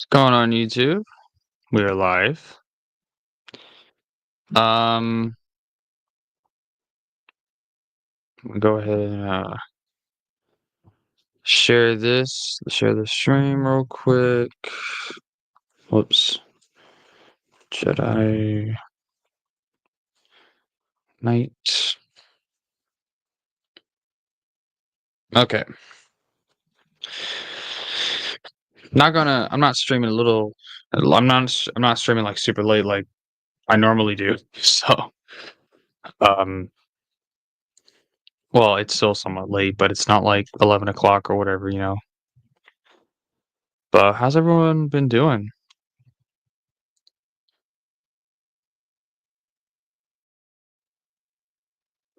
Going on YouTube? We are live. Um, we'll go ahead and share the stream real quick. Whoops. Jedi Knight. Okay. I'm not streaming I'm not streaming like super late like I normally do. So, um, well, it's still somewhat late, but it's not like 11 o'clock or whatever. But how's everyone been doing?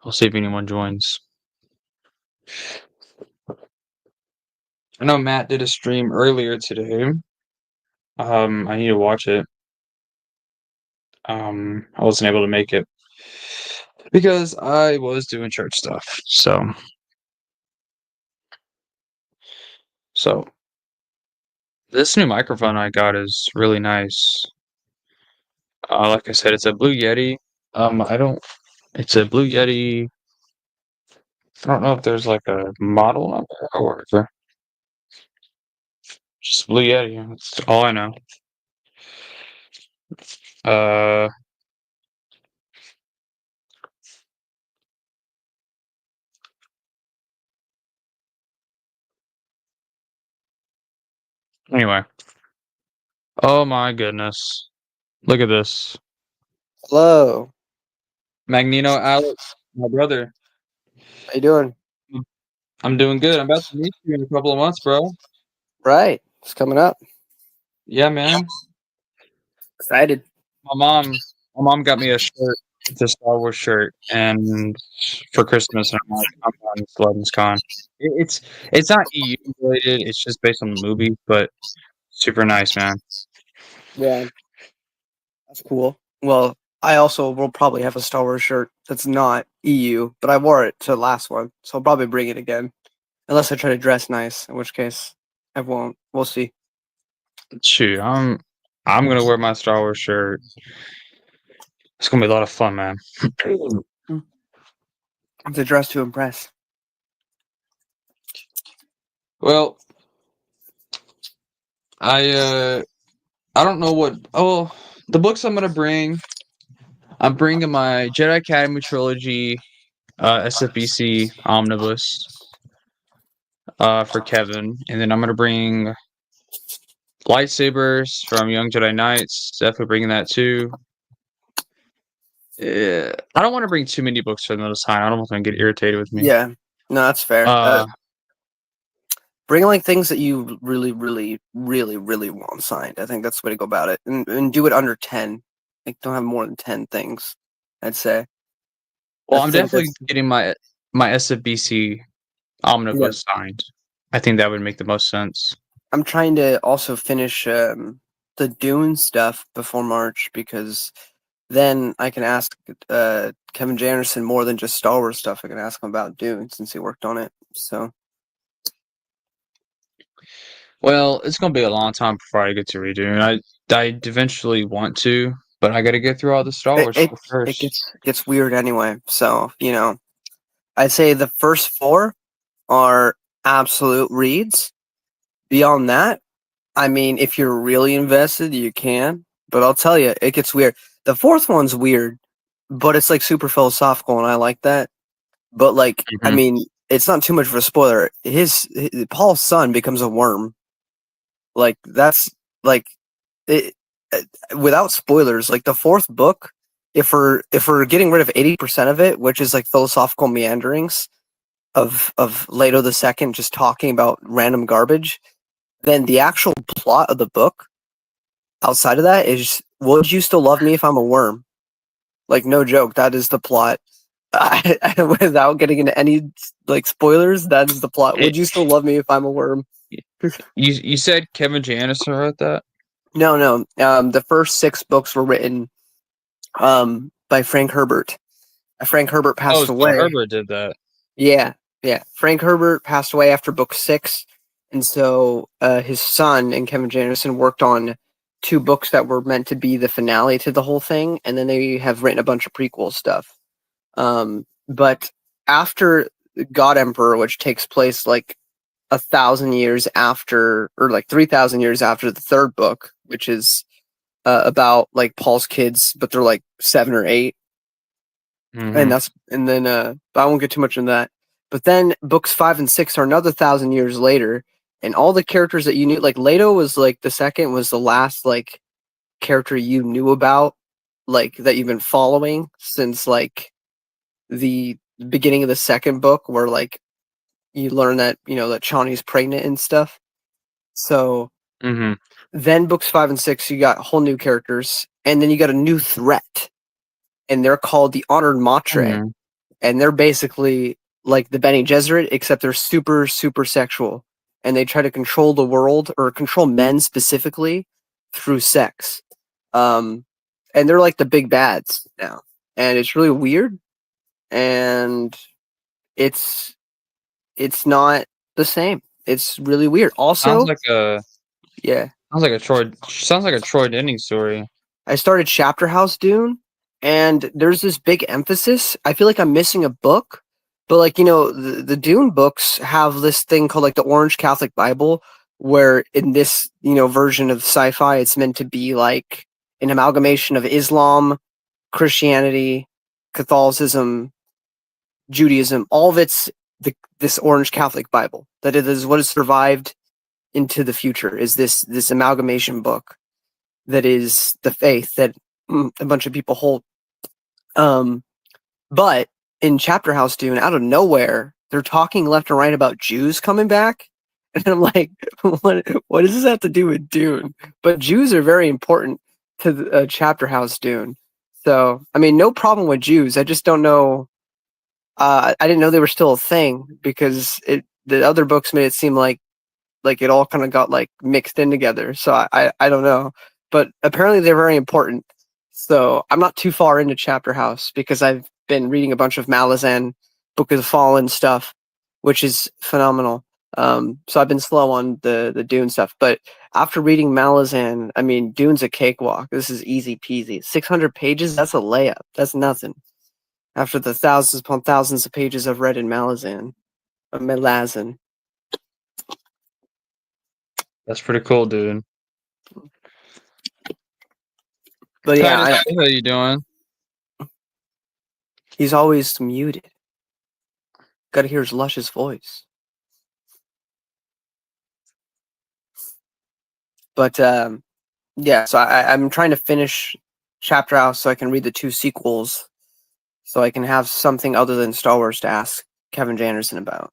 I'll see if anyone joins. I know Matt did a stream earlier today. I need to watch it. I wasn't able to make it because I was doing church stuff. So this new microphone I got is really nice. Like I said, it's a Blue Yeti. It's a Blue Yeti. I don't know if there's like a model number or whatever. Just Blue Yeti. That's all I know. Uh, anyway. Oh my goodness. Look at this. Hello. Magneto Alex, my brother. How you doing? I'm doing good. I'm about to meet you in a couple of months, bro. Right. It's coming up. Yeah, man. Excited. My mom got me a shirt. It's a Star Wars shirt, and for Christmas, and I'm like, I'm on Legends Con. It's not EU related. It's just based on the movie, but super nice, man. Yeah. That's cool. Well, I also will probably have a Star Wars shirt that's not EU, but I wore it to the last one, so I'll probably bring it again. Unless I try to dress nice, in which case I won't. We'll see. Shoot, I'm gonna wear my Star Wars shirt. It's gonna be a lot of fun, man. It's a dress to impress. Well, I don't know what. Oh, the books I'm gonna bring. I'm bringing my Jedi Academy trilogy, SFBC omnibus, for Kevin, and then I'm gonna bring lightsabers from Young Jedi Knights. Definitely bringing that too. I don't want to bring too many books for them this time. I don't want them to get irritated with me. Yeah. No, that's fair. Bring like things that you really, really, really, really want signed. I think that's the way to go about it, and do it under 10. Like, don't have more than 10 things. I'd say. Well, I'm definitely getting my SFBC omnibus signed. I think that would make the most sense. I'm trying to also finish the Dune stuff before March, because then I can ask Kevin J. Anderson more than just Star Wars stuff. I can ask him about Dune since he worked on it. So, well, it's gonna be a long time before I get to read Dune. I eventually want to, but I got to get through all the Star Wars stuff first. It gets weird anyway. So, I'd say the first 4 are absolute reads. Beyond that, I mean, if you're really invested, you can. But I'll tell you, it gets weird. The 4th one's weird, but it's like super philosophical, and I like that. But like, I mean, it's not too much of a spoiler. Paul's son becomes a worm. Like, that's like it, without spoilers. Like, the 4th book, if we're getting rid of 80% of it, which is like philosophical meanderings of Leto II just talking about random garbage, then the actual plot of the book outside of that is, would you still love me if I'm a worm? Like, no joke, that is the plot. Without getting into any like spoilers, that is the plot. Would you still love me if I'm a worm? You said Kevin J. Anderson wrote that? No. The first 6 books were written by Frank Herbert. Frank Herbert passed away. Herbert did that. Yeah. Frank Herbert passed away after book 6. And so his son and Kevin J. Anderson worked on 2 books that were meant to be the finale to the whole thing, and then they have written a bunch of prequel stuff. But after God Emperor, which takes place like 1,000 years after, or like 3,000 years after the 3rd book, which is about like Paul's kids, but they're like 7 or 8, Mm-hmm. and then but I won't get too much into that. But then books 5 and 6 are another 1,000 years later, and all the characters that you knew, like Leto was like the second, was the last like character you knew about, like that you've been following since like the beginning of the 2nd book, where like you learn that that Chani's pregnant and stuff. So Mm-hmm. then books 5 and 6, you got whole new characters, and then you got a new threat, and they're called the Honored Matre, Mm-hmm. and they're basically like the Bene Gesserit, except they're super super sexual, and they try to control the world, or control men specifically, through sex. Um, and they're like the big bads now, and it's really weird, and it's it's not the same. It's really weird. Sounds Also, like a yeah, sounds like a Troy Denning story. I started Chapter House Dune, and there's this big emphasis. I feel like I'm missing a book, but like the Dune books have this thing called like the Orange Catholic Bible, where in this version of sci-fi, it's meant to be like an amalgamation of Islam, Christianity, Catholicism, Judaism. All of it's this Orange Catholic Bible. That it is what has survived into the future. Is this amalgamation book that is the faith that a bunch of people hold. Um, but in Chapter House Dune, out of nowhere, they're talking left and right about Jews coming back, and I'm like, what does this have to do with Dune? But Jews are very important to the Chapter House Dune. So I mean, no problem with Jews. I just don't know. I didn't know they were still a thing, because the other books made it seem like it all kind of got like mixed in together. So I don't know, but apparently they're very important. So I'm not too far into Chapter House, because I've been reading a bunch of Malazan, Book of the Fallen stuff, which is phenomenal. So I've been slow on the Dune stuff, but after reading Malazan, I mean, Dune's a cakewalk. This is easy peasy. 600 pages, that's a layup. That's nothing. After the thousands upon thousands of pages I've read in Malazan. That's pretty cool, dude. But yeah, Titus, how you doing? he's always muted. Got to hear his luscious voice. But yeah, so I'm trying to finish Chapter House so I can read the 2 sequels, so I can have something other than Star Wars to ask Kevin J. Anderson about.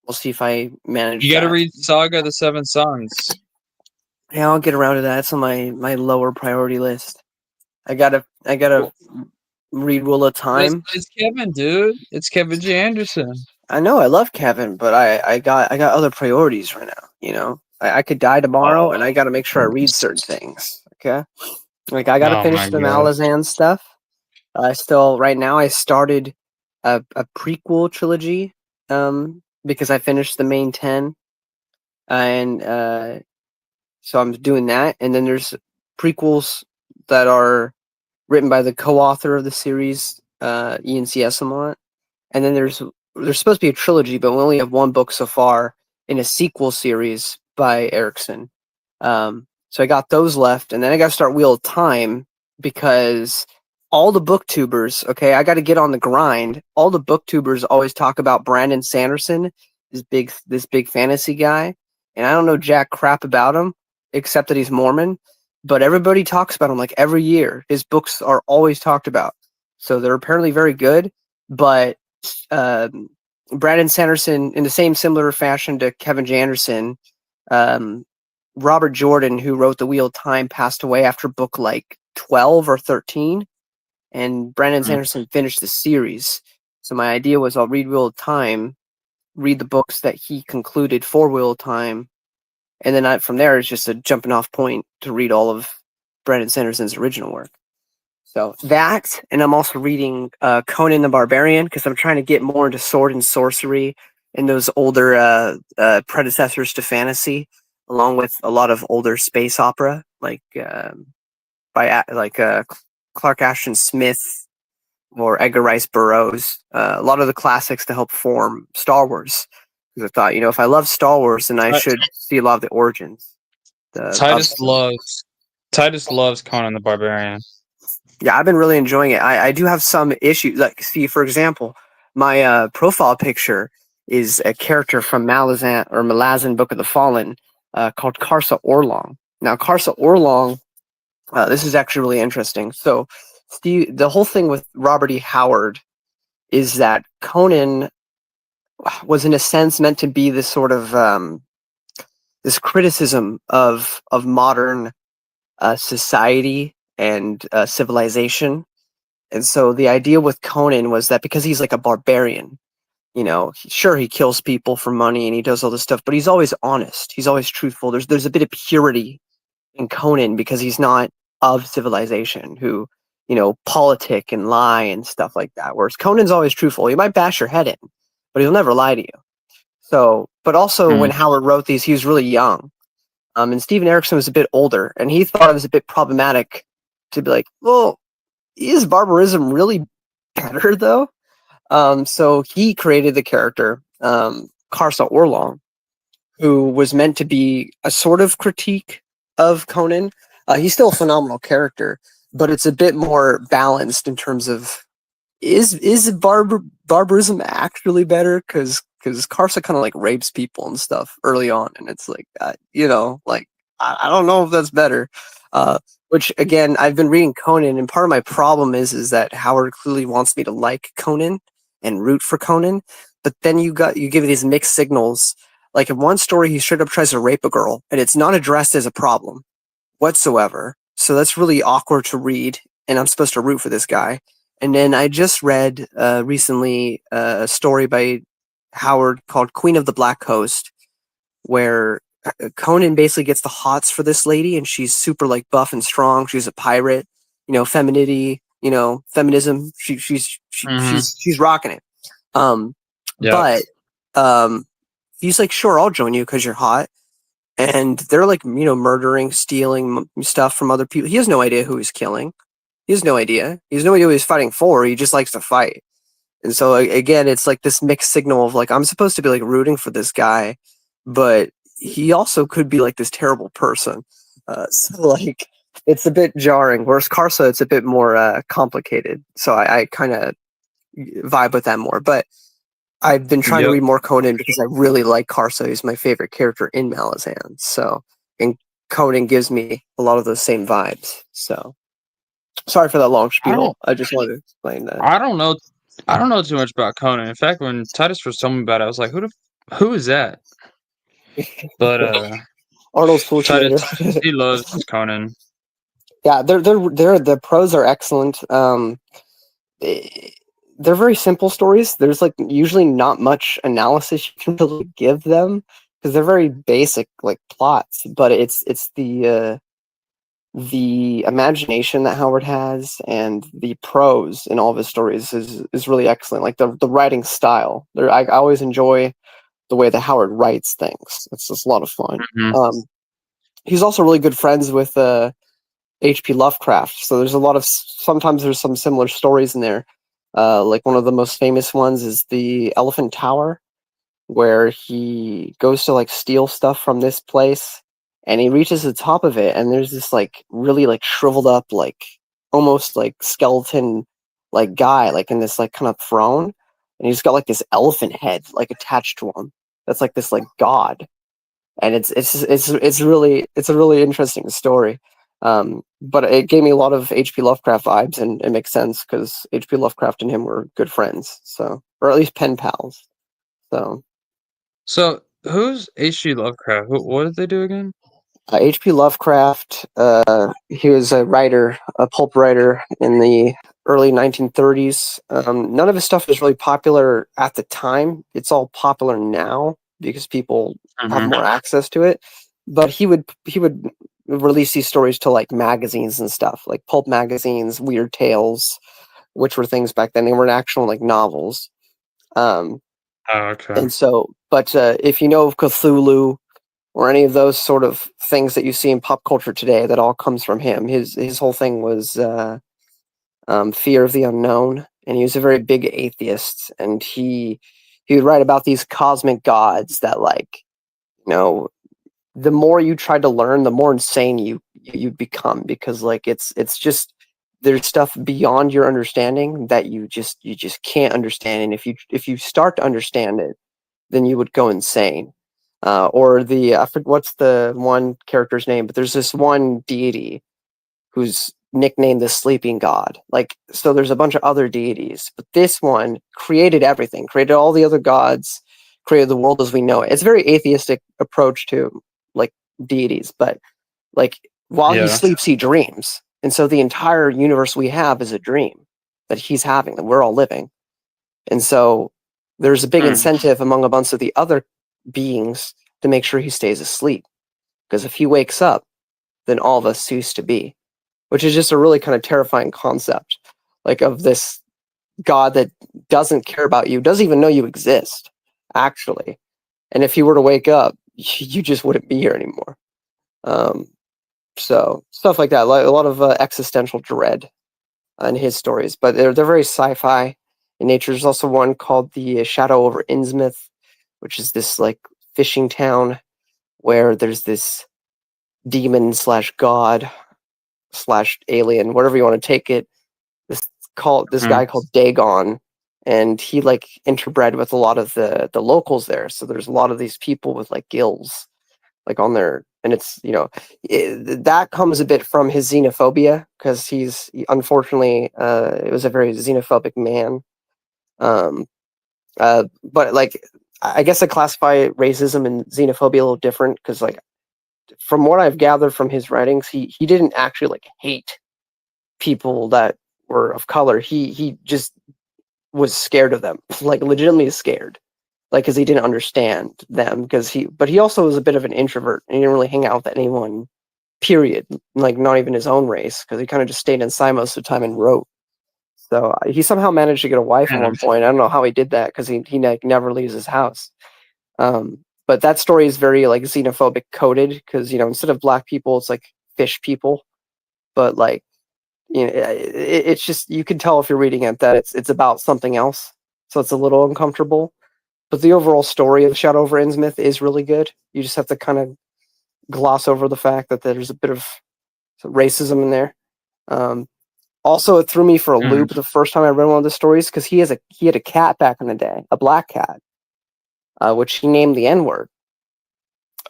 We'll see if I manage. You got to that. read Saga of the Seven Sons. Yeah, I'll get around to that. It's on my lower priority list. I gotta read Wheel of Time. It's Kevin, dude. It's Kevin J. Anderson. I know I love Kevin, but I got other priorities right now. I could die tomorrow, and I got to make sure I read certain things. Okay, like I got to Oh my finish the god. Malazan stuff. Still, right now, I started a prequel trilogy, because I finished the main 10, and so I'm doing that. And then there's prequels that are written by the co-author of the series, Ian C. Esselmont. And then there's supposed to be a trilogy, but we only have 1 book so far in a sequel series by Erickson. So I got those left, and then I got to start Wheel of Time, because all the booktubers, okay, I got to get on the grind. All the booktubers always talk about Brandon Sanderson, this big fantasy guy, and I don't know jack crap about him except that he's Mormon. But everybody talks about him like every year. His books are always talked about, so they're apparently very good. But Brandon Sanderson, in the same similar fashion to Kevin J. Anderson, Robert Jordan, who wrote The Wheel of Time, passed away after book like 12 or 13, and Brandon Sanderson finished the series. So my idea was I'll read Wheel of Time, read the books that he concluded for Wheel of Time, and then from there it's just a jumping off point to read all of Brandon Sanderson's original work. So that, and I'm also reading Conan the Barbarian, because I'm trying to get more into sword and sorcery, and those older predecessors to fantasy, along with a lot of older space opera, like Clark Ashton Smith or Edgar Rice Burroughs. A lot of the classics to help form Star Wars. Because I thought, if I love Star Wars, then I Ti- should see a lot of the origins. Titus loves Conan the Barbarian. Yeah, I've been really enjoying it. I do have some issues. Like, see, for example, my profile picture is a character from Malazan Book of the Fallen, called Karsa Orlong. Now, Karsa Orlong, this is actually really interesting. So, Steve, the whole thing with Robert E. Howard is that Conan was, in a sense, meant to be this sort of this criticism of modern society and civilization. And so the idea with Conan was that because he's like a barbarian, sure, he kills people for money and he does all this stuff, but he's always honest. He's always truthful. There's a bit of purity in Conan because he's not of civilization who, politic and lie and stuff like that. Whereas Conan's always truthful. He might bash your head in, but he'll never lie to you. So, but also when Mhm. Howard wrote these, he was really young. And Steven Erikson was a bit older, and he thought it was a bit problematic to be like, well, is barbarism really better though? So he created the character, Karsa Orlong, who was meant to be a sort of critique of Conan. He's still a phenomenal character, but it's a bit more balanced in terms of is barbarism actually better? Because Karsa kind of like rapes people and stuff early on, and it's like like I don't know if that's better. Which again, I've been reading Conan, and part of my problem is that Howard clearly wants me to like Conan and root for Conan, but then you give these mixed signals. Like in one story, he straight up tries to rape a girl, and it's not addressed as a problem whatsoever. So that's really awkward to read, and I'm supposed to root for this guy. And then I just read recently a story by Howard called Queen of the Black Coast, where Conan basically gets the hots for this lady, and she's super like buff and strong. She's a pirate, femininity, feminism. Mhm. She's rocking it. Um, Yeah. but he's like, sure, I'll join you because you're hot. And they're like, murdering, stealing stuff from other people. He has no idea who he's killing. He has no idea. He has no idea what he's fighting for. He just likes to fight. And so again, it's like this mixed signal of like I'm supposed to be like rooting for this guy, but he also could be like this terrible person. So like it's a bit jarring. Whereas Karsa, it's a bit more complicated. So I kind of vibe with that more. But I've been trying to Yep. read more Conan because I really like Karsa. He's my favorite character in Malazan. So and Conan gives me a lot of those same vibes. So sorry for that long I don't spiel. I just wanted to explain that. I don't know I don't know too much about Conan. In fact, when Titus first told me about it, I was like, who is that?" But, Arnold Titus, Schwarzenegger. he loves Conan. Yeah, they're the pros are excellent. Eh, they're very simple stories. There's like usually not much analysis you can really give them because they're very basic like plots. But it's the imagination that Howard has and the prose in all of his stories is really excellent. Like the writing style. I always enjoy the way that Howard writes things. It's just a lot of fun. Mhm. Um, he's also really good friends with H.P. Lovecraft. So there's a lot of sometimes there's some similar stories in there. Like one of the most famous ones is the Elephant Tower, where he goes to like steal stuff from this place, and he reaches the top of it, and there's this like really like shriveled up like almost like skeleton like guy like in this like kind of throne, and he's got like this elephant head like attached to him. That's like this like god, and it's a really interesting story. But it gave me a lot of H.P. Lovecraft vibes, and it makes sense because H.P. Lovecraft and him were good friends, so or at least pen pals. So So, who's H.G. Lovecraft? What did they do again? H.P. Lovecraft, he was a writer, a pulp writer in the early 1930s. None of his stuff was really popular at the time. It's all popular now because people have Mhm. more access to it. But he would release these stories to like magazines and stuff, like pulp magazines, Weird Tales, which were things back then. They weren't actual like novels. Um, Oh, okay. And so, but if you know of Cthulhu or any of those sort of things that you see in pop culture today, that all comes from him. His whole thing was fear of the unknown, and he was a very big atheist. And he would write about these cosmic gods that, like, you know, the more you try to learn, the more insane you become, because like it's just there's stuff beyond your understanding that you just can't understand, and if you start to understand it, then you would go insane. Or the I forget what's the one character's name, but there's this one deity who's nicknamed the sleeping god. Like, so there's a bunch of other deities, but this one created everything, created all the other gods, created the world as we know it. It's a very atheistic approach to like deities, but like while he Yeah. sleeps, he dreams. And so the entire universe we have is a dream that he's having, that we're all living. And so there's a big incentive among a bunch of the other beings to make sure he stays asleep. Because if he wakes up, then all of us cease to be, which is just a really kind of terrifying concept, like of this God that doesn't care about you, doesn't even know you exist, actually. And if he were to wake up, you just wouldn't be here anymore. So stuff like that, like a lot of existential dread in his stories, but they're very sci-fi in nature. There's also one called the Shadow over Innsmouth, which is this like fishing town where there's this demon slash god slash alien, whatever you want to take it. This guy called Dagon, and he like interbred with a lot of the locals there. So there's a lot of these people with like gills, like on their, and it's that comes a bit from his xenophobia, because unfortunately it was a very xenophobic man. But like I guess I classify racism and xenophobia a little different, because like from what I've gathered from his writings, he didn't actually like hate people that were of color. He just was scared of them, like legitimately scared, like because he didn't understand them. But he also was a bit of an introvert, and he didn't really hang out with anyone. Period. Like not even his own race, because he kind of just stayed inside most of the time and wrote. So he somehow managed to get a wife at one point. I don't know how he did that, because he never leaves his house. But that story is very like xenophobic coded, because instead of black people, it's like fish people. But like it's just, you can tell if you're reading it that it's about something else. So it's a little uncomfortable. But the overall story of Shadow over Innsmouth is really good. You just have to kind of gloss over the fact that there's a bit of racism in there. Also, it threw me for a loop the first time I read one of the stories, because he had a cat back in the day, a black cat, which he named the N-word.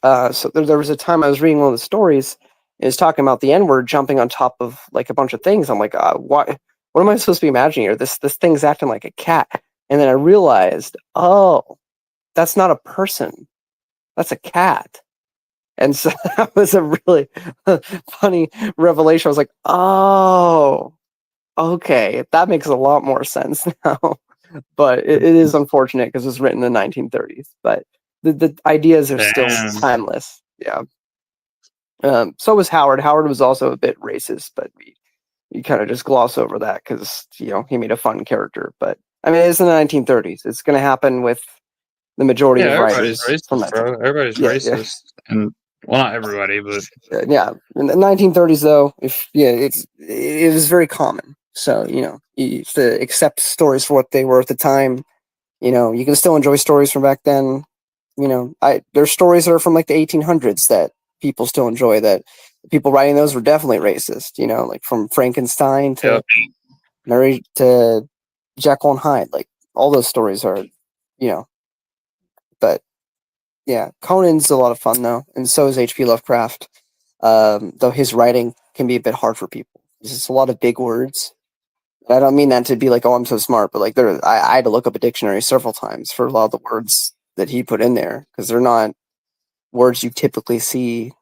So there was a time I was reading one of the stories, and it was talking about the N-word jumping on top of like a bunch of things. I'm like, what am I supposed to be imagining here? This thing's acting like a cat. And then I realized, oh, that's not a person. That's a cat. And so that was a really funny revelation. I was like, oh, okay, that makes a lot more sense now. But it is unfortunate, because it was written in the 1930s. But the ideas are still timeless. Yeah. So was Howard. Howard was also a bit racist, but we kind of just gloss over that, because he made a fun character. But I mean, it's in the 1930s. It's going to happen with the majority of Everybody's writers from racist, that bro. Everybody's racist, and well, not everybody, but yeah. In the 1930s, though, it was very common. So you have to accept stories for what they were at the time. You can still enjoy stories from back then. There's stories that are from like the 1800s that people still enjoy. That people writing those were definitely racist. Like from Frankenstein to Mary to Jekyll and Hyde. Like all those stories are, but yeah, Conan's a lot of fun though, and so is H.P. Lovecraft. Though his writing can be a bit hard for people. It's a lot of big words. I don't mean that to be like, oh, I'm so smart, but like I had to look up a dictionary several times for a lot of the words that he put in there, because they're not words you typically see.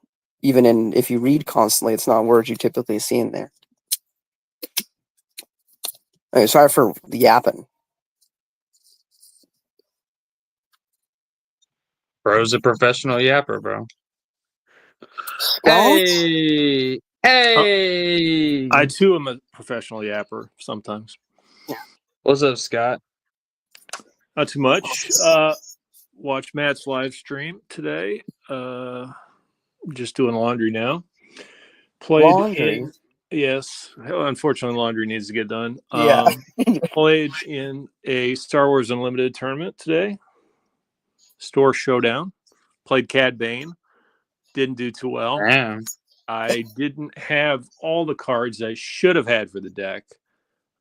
Even if you read constantly, it's not words you typically see in there. Okay, sorry for the yapping. bro's a professional yapper, bro. Scott? Hey, I too am a professional yapper sometimes. what's up, Scott? Not too much. Watch Matt's live stream today. Just doing laundry now. Laundry. Yes. Unfortunately, laundry needs to get done. Yeah. Played in a Star Wars Unlimited tournament today. Store Showdown. Played Cad Bane. Didn't do too well. Damn. I didn't have all the cards I should have had for the deck.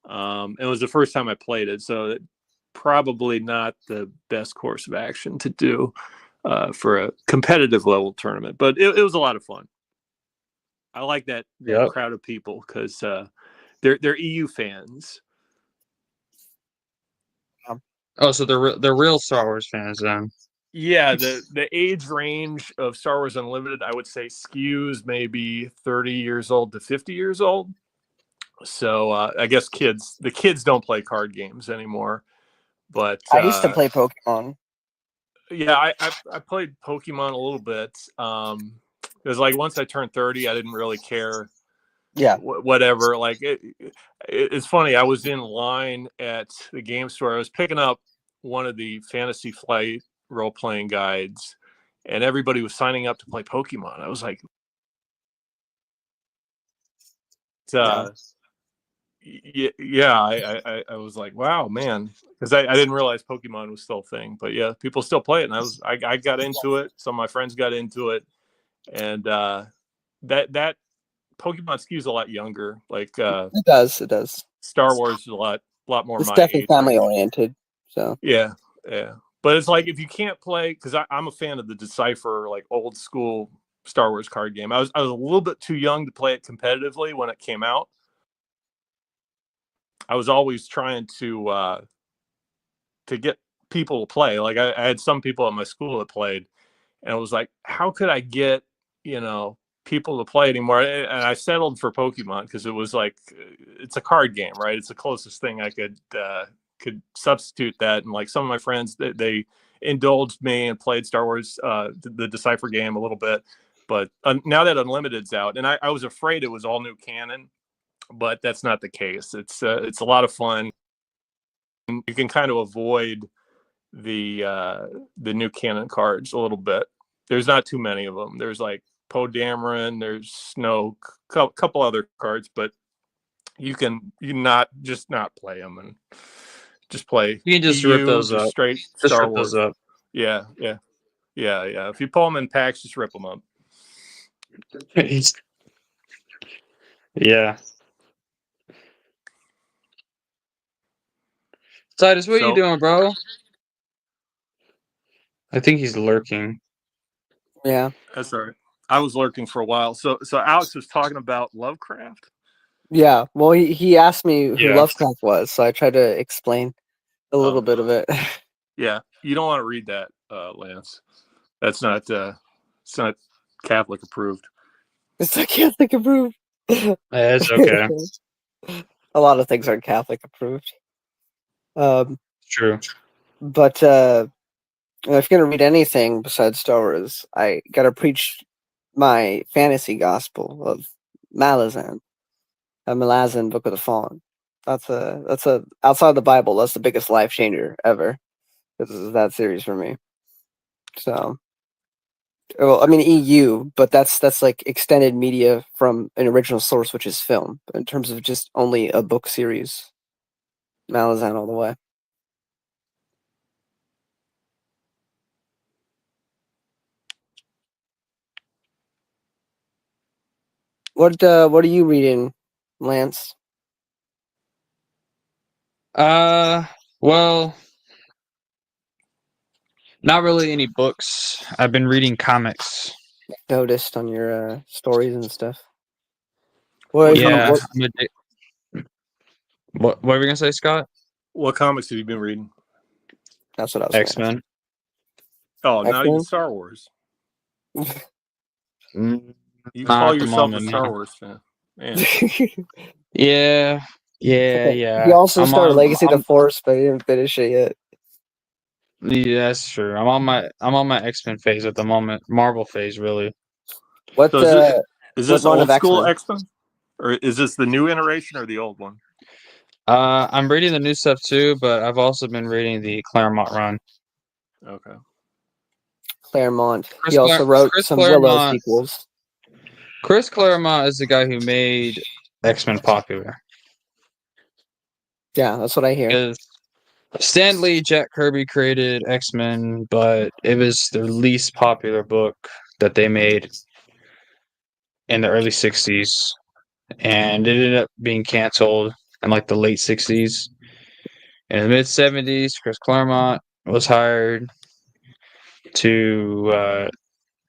It was the first time I played it, so probably not the best course of action to do for a competitive level tournament. But it was a lot of fun. I like that crowd of people because they're EU fans. Oh, so they're real Star Wars fans then. Yeah, the age range of Star Wars Unlimited, I would say, skews maybe 30 years old to 50 years old. So I guess the kids don't play card games anymore. But I used to play Pokemon. Yeah, I played Pokemon a little bit. It was like once I turned 30, I didn't really care. Yeah. Whatever. Like it's funny. I was in line at the game store. I was picking up one of the Fantasy Flight role-playing guides, and everybody was signing up to play Pokemon. I was like, I was like, wow, man, because I didn't realize Pokemon was still a thing. But yeah, people still play it, and I got into it. Some of my friends got into it, and that Pokemon skews a lot younger. Like it does. Star Wars is a lot more. It's my definitely age family oriented. So yeah. But it's like if you can't play, because I'm a fan of the Decipher, like old school Star Wars card game. I was a little bit too young to play it competitively when it came out. I was always trying to get people to play. Like I had some people at my school that played, and I was like, how could I get people to play anymore? And I settled for Pokemon because it was like it's a card game, right? It's the closest thing I could substitute that. And like some of my friends, they indulged me and played Star Wars, the Decipher game a little bit. But now that Unlimited's out, and I was afraid it was all new canon, but that's not the case. It's a lot of fun. You can kind of avoid the new canon cards a little bit. There's not too many of them. There's like Poe Dameron, there's Snoke, couple other cards, but you not play them and just play. You can just rip those up. Straight Star Wars. Those up. Yeah. If you pull them in packs, just rip them up. Yeah. Titus, what are you doing, bro? I think he's lurking. Yeah. That's all right. I was lurking for a while. So Alex was talking about Lovecraft. Yeah. Well, he asked me who Lovecraft was, so I tried to explain a little bit of it. Yeah, you don't want to read that, Lance. That's not. It's not Catholic approved. It's not Catholic approved. It's okay. A lot of things aren't Catholic approved. True. But if you're gonna read anything besides Star Wars, I gotta preach my fantasy gospel of Malazan, Malazan, Book of the Fallen. That's a outside the Bible. That's the biggest life changer ever. This is that series for me. So, well, I mean EU, but that's like extended media from an original source, which is film. In terms of just only a book series, Malazan all the way. What are you reading, Lance? Well, not really any books. I've been reading comics. Noticed on your stories and stuff. What were you gonna say, Scott? What comics have you been reading? That's what I was. X-Men. Oh, X-Men? Not even Star Wars. You call yourself a Star Wars fan. Yeah. He also started Legacy of the Force, but he didn't finish it yet. Yeah, that's true. I'm on my X-Men phase at the moment. Marvel phase, really. What is this old school X-Men? Or is this the new iteration or the old one? I'm reading the new stuff too, but I've also been reading the Claremont run. Okay. Claremont. He also wrote Chris some Willow Claremont. sequels. Chris Claremont is the guy who made X-Men popular. Yeah, that's what I hear. Because Stan Lee, Jack Kirby created X-Men, but it was their least popular book that they made in the early 60s. And it ended up being canceled in like the late 60s. In the mid 70s, Chris Claremont was hired to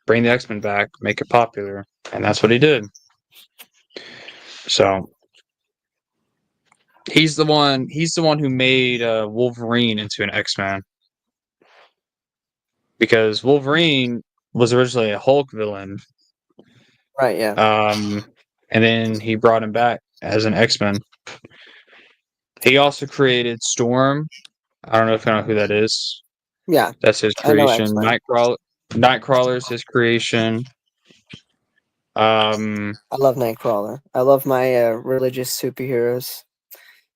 bring the X-Men back, make it popular, and that's what he did. So he's the one who made Wolverine into an X-Man. Because Wolverine was originally a Hulk villain. Right, yeah. And then he brought him back as an X-Men. He also created Storm. I don't know if you know who that is. Yeah. That's his I know creation. X-Men. Nightcrawler's his creation. I love Nightcrawler. I love my religious superheroes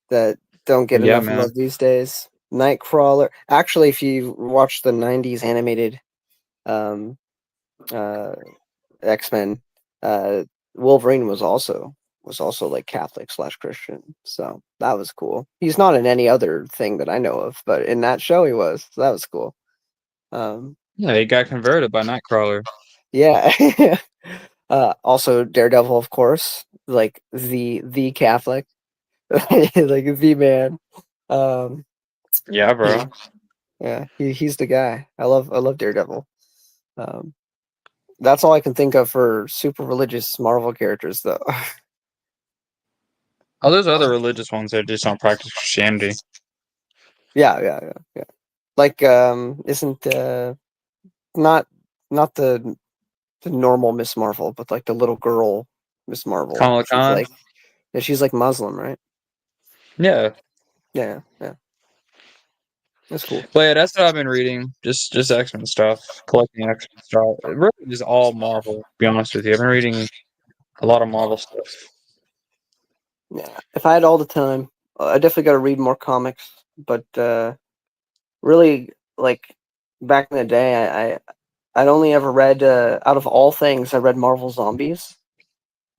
that don't get Yeah, enough man. love these days. Nightcrawler. Actually, if you watch the '90s animated X-Men, Wolverine was also like Catholic / Christian, so that was cool. He's not in any other thing that I know of, but in that show he was. So that was cool. Yeah, he got converted by Nightcrawler. Yeah. Also Daredevil, of course, like the Catholic, like the man. Yeah, bro. Yeah, he's the guy. I love Daredevil. That's all I can think of for super religious Marvel characters, though. Oh, there's other religious ones that just don't practice Christianity. Yeah. Like, isn't not the normal Miss Marvel, but like the little girl Miss Marvel. Kamala Khan? She's like Muslim, right? Yeah. Yeah. That's cool. But yeah, that's what I've been reading. Just X-Men stuff. Collecting X-Men stuff. It really is all Marvel, to be honest with you. I've been reading a lot of Marvel stuff. Yeah. If I had all the time, I definitely got to read more comics. But really, like back in the day, I'd only ever read out of all things, I read Marvel Zombies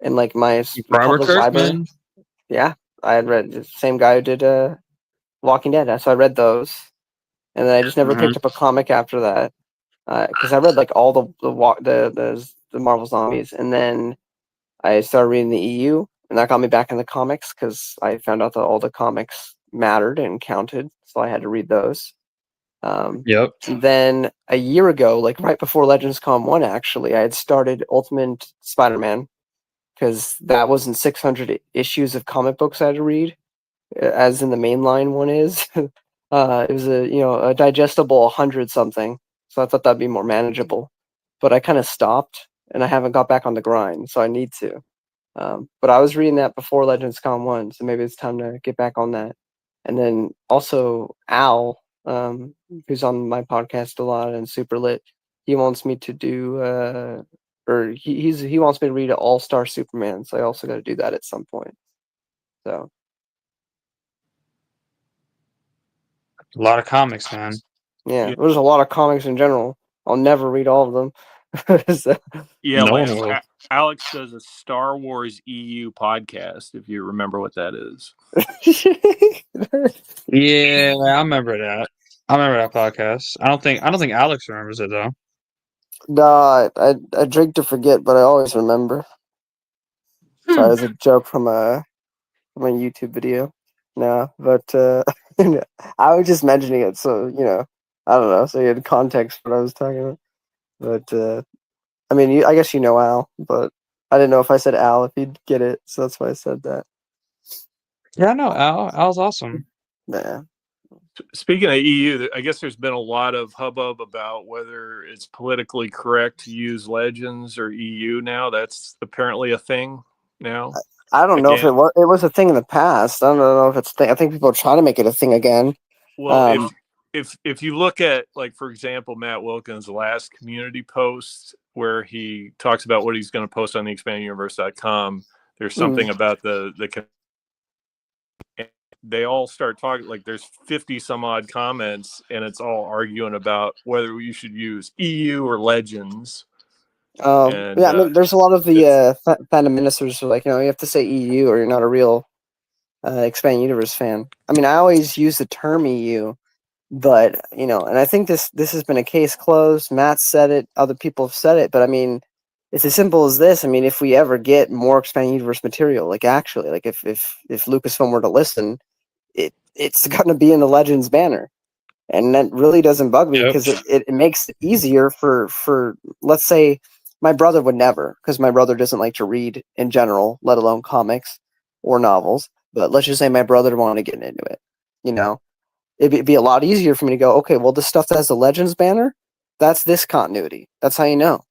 in like my public library. Man. Yeah, I had read the same guy who did Walking Dead, so I read those, and then I just never picked up a comic after that because I read like all the Marvel Zombies, and then I started reading the EU, and that got me back in the comics because I found out that all the comics mattered and counted, so I had to read those. Yep. Then a year ago, like right before Legends Con 1, actually, I had started Ultimate Spider-Man because that wasn't 600 issues of comic books I had to read, as in the mainline one is. It was a digestible 100 something, so I thought that'd be more manageable. But I kind of stopped, and I haven't got back on the grind, so I need to. But I was reading that before Legends Con 1, so maybe it's time to get back on that. And then also Al, who's on my podcast a lot and super lit, he wants me to do or he wants me to read All-Star Superman, so I also got to do that at some point. So A lot of comics, man. yeah, there's a lot of comics in general. I'll never read all of them. So, Yeah, No like one will. Alex does a Star Wars EU podcast, if you remember what that is. Yeah, I remember that. I remember that podcast. I don't think Alex remembers it though. nah, I drink to forget, but I always remember. Sorry, it was a joke from a YouTube video. No, but I was just mentioning it, so I don't know, so you had context for what I was talking about. But I mean, I guess you know Al, but I didn't know if I said Al if you'd get it, so that's why I said that. Yeah, no, Al's awesome. Yeah. Speaking of EU, I guess there's been a lot of hubbub about whether it's politically correct to use Legends or EU now. That's apparently a thing now. I don't know if it was a thing in the past. I don't know if it's a thing. I think people are trying to make it a thing again. Well, if you look at, like, for example, Matt Wilkins' last community post where he talks about what he's going to post on the expandeduniverse.com, there's something about the they all start talking, like there's 50 some odd comments, and it's all arguing about whether you should use EU or Legends. And yeah, I mean, there's a lot of the it's- fandom ministers who are like, you have to say EU or you're not a real expanded universe fan. I mean, I always use the term EU, but and I think this has been a case closed. Matt said it, other people have said it, but I mean, it's as simple as this. I mean, if we ever get more expanded universe material, like actually, like if Lucasfilm were to listen, it's going to be in the Legends banner. And that really doesn't bug me because it makes it easier for let's say my brother would never, because my brother doesn't like to read in general, let alone comics or novels. But let's just say my brother wanted to get into it. It'd be a lot easier for me to go, okay, well, the stuff that has the Legends banner, that's this continuity. That's how you know.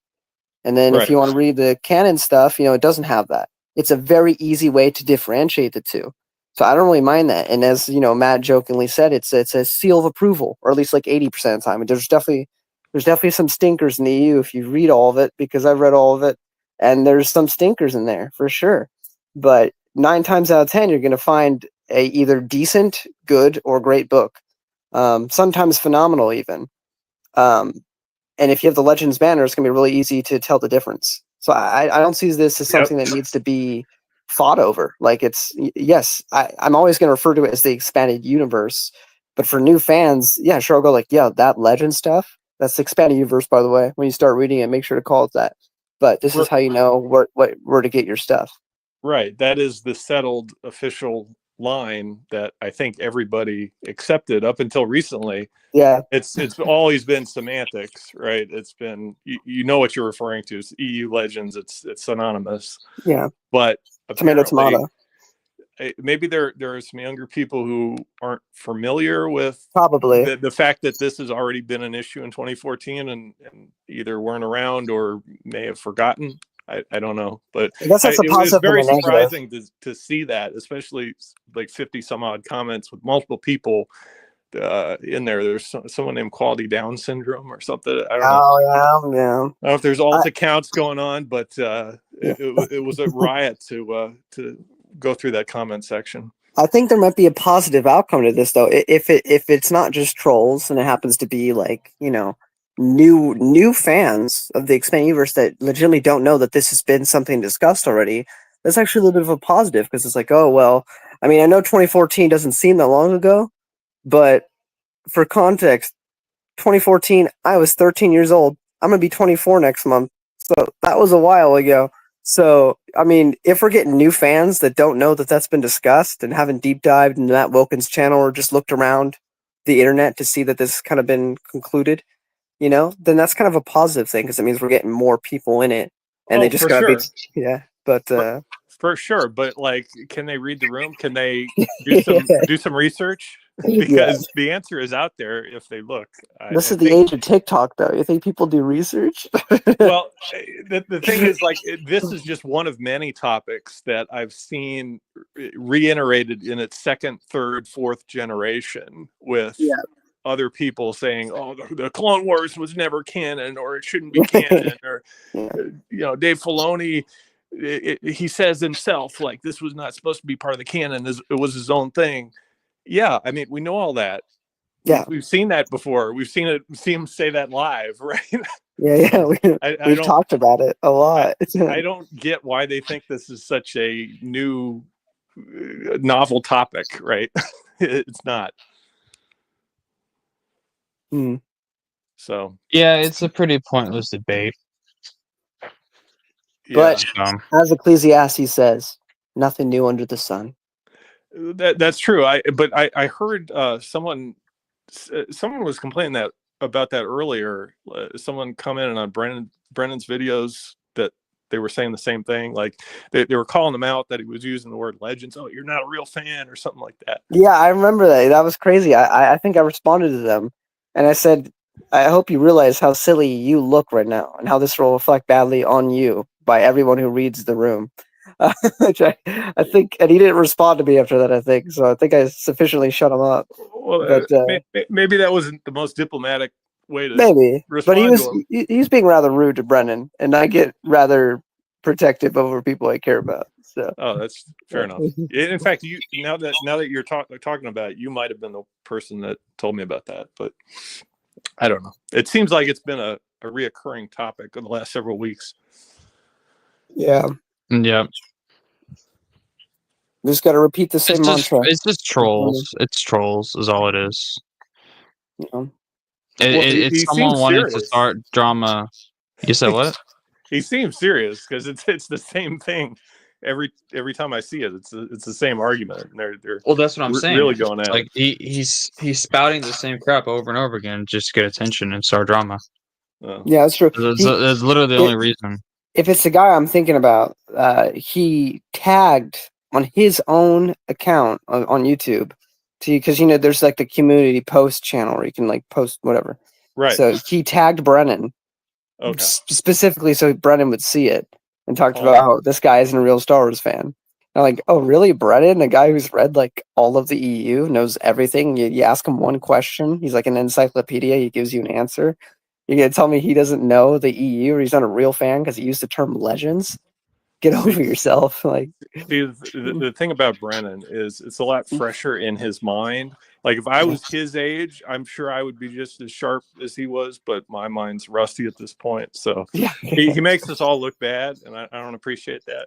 And then if you want to read the canon stuff, it doesn't have that. It's a very easy way to differentiate the two. So I don't really mind that. And as Matt jokingly said, it's a seal of approval, or at least like 80% of the time. And there's definitely some stinkers in the EU if you read all of it, because I've read all of it, and there's some stinkers in there for sure. But 9 times out of 10, you're going to find a either decent, good, or great book. Sometimes phenomenal even. And if you have the Legends banner, it's going to be really easy to tell the difference. So I don't see this as something that needs to be fought over. Like yes, I'm always going to refer to it as the expanded universe. But for new fans, yeah, sure, I'll go like, yeah, that Legend stuff, that's the expanded universe, by the way. When you start reading it, make sure to call it that. But this is how you know where to get your stuff. Right. That is the settled official line that I think everybody accepted up until recently. Yeah. It's always been semantics, right? It's been, you know what you're referring to. It's EU Legends. It's synonymous. Yeah. But Tomato. Maybe there are some younger people who aren't familiar with probably the fact that this has already been an issue in 2014 and either weren't around or may have forgotten. I don't know, but I guess that's a positive. It was very surprising to see that, especially like 50 some odd comments with multiple people in there. There's someone named Quality Down Syndrome or something. I don't know. Oh yeah. I don't know if there's alt accounts going on, but it was a riot to go through that comment section. I think there might be a positive outcome to this, though. If it's not just trolls and it happens to be like new fans of the expanded universe that legitimately don't know that this has been something discussed already, that's actually a little bit of a positive, because it's like, oh well, I mean, I know 2014 doesn't seem that long ago, but for context, 2014, I was 13 years old. I'm gonna be 24 next month, so that was a while ago. So, I mean, if we're getting new fans that don't know that that's been discussed and haven't deep dived into Matt Wilkins' channel or just looked around the internet to see that this has kind of been concluded, then that's kind of a positive thing, because it means we're getting more people in it, and they just gotta be, yeah. But for sure, but like, can they read the room? Can they do some research? Because the answer is out there if they look. This is the age of TikTok, though. You think people do research? Well, the thing is, like, this is just one of many topics that I've seen reiterated in its second, third, fourth generation with other people saying, "Oh, the Clone Wars was never canon, or it shouldn't be canon," or Dave Filoni. He says himself, like, this was not supposed to be part of the canon. It was his own thing. Yeah, I mean, we know all that. Yeah, we've seen that before. We've seen him say that live, right? Yeah. We've talked about it a lot. I don't get why they think this is such a new, novel topic, right? It's not. So yeah, it's a pretty pointless debate. But as Ecclesiastes says, nothing new under the sun. That's true. I heard someone was complaining about that earlier. Someone commented on Brennan's videos that they were saying the same thing. Like they were calling him out that he was using the word Legends. Oh, you're not a real fan, or something like that. Yeah, I remember that. That was crazy. I think I responded to them, and I said, I hope you realize how silly you look right now, and how this will reflect badly on you by everyone who reads the room. Which I think, and he didn't respond to me after that, I think. So I think I sufficiently shut him up. Well, but, maybe that wasn't the most diplomatic way to respond. But he was being rather rude to Brennan, and I get rather protective over people I care about. So. Oh, that's fair enough. In fact, you now that you're talking about it, you might have been the person that told me about that, but I don't know. It seems like it's been a reoccurring topic in the last several weeks. Yeah, Yeah. we just got to repeat the same mantra. It's just trolls. It's trolls is all it is. You know? It's he someone seems wanting to serious. start drama. You said what? He seems serious because it's the same thing every time I see it. It's the same argument. And they're Well, that's what I'm saying. really going at like it. he's spouting the same crap over and over again just to get attention and start drama. Yeah, that's true. That's literally the only reason. If it's the guy I'm thinking about, he tagged on his own account on YouTube, because there's like the community post channel where you can like post whatever. Right. So he tagged Brennan, specifically so Brennan would see it, and talked about how this guy isn't a real Star Wars fan. I'm like, oh really, Brennan, a guy who's read like all of the EU, knows everything. You ask him one question, he's like an encyclopedia. He gives you an answer. You're gonna tell me he doesn't know the EU, or he's not a real fan because he used the term legends? Get over yourself. Like, the thing about Brennan is it's a lot fresher in his mind. Like if I was his age, I'm sure I would be just as sharp as he was, but my mind's rusty at this point. So yeah, he makes us all look bad, and I don't appreciate that.